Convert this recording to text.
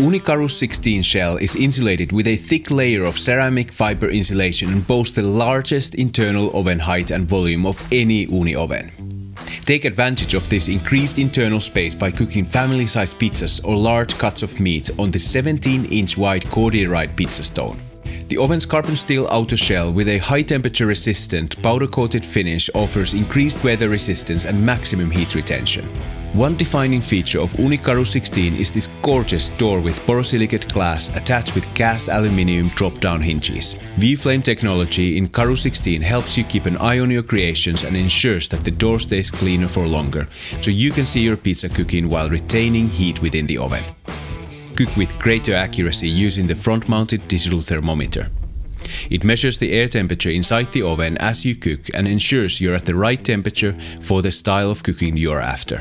Unikarus 16 shell is insulated with a thick layer of ceramic fiber insulation and boasts the largest internal oven height and volume of any Uni oven. Take advantage of this increased internal space by cooking family-sized pizzas or large cuts of meat on the 17-inch wide Cordierite pizza stone. The oven's carbon steel outer shell with a high-temperature resistant, powder-coated finish offers increased weather resistance and maximum heat retention. One defining feature of Unikarus 16 is this gorgeous door with borosilicate glass attached with cast aluminium drop-down hinges. V-Flame technology in Karus 16 helps you keep an eye on your creations and ensures that the door stays cleaner for longer, so you can see your pizza cooking while retaining heat within the oven. Cook with greater accuracy using the front-mounted digital thermometer. It measures the air temperature inside the oven as you cook and ensures you're at the right temperature for the style of cooking you're after.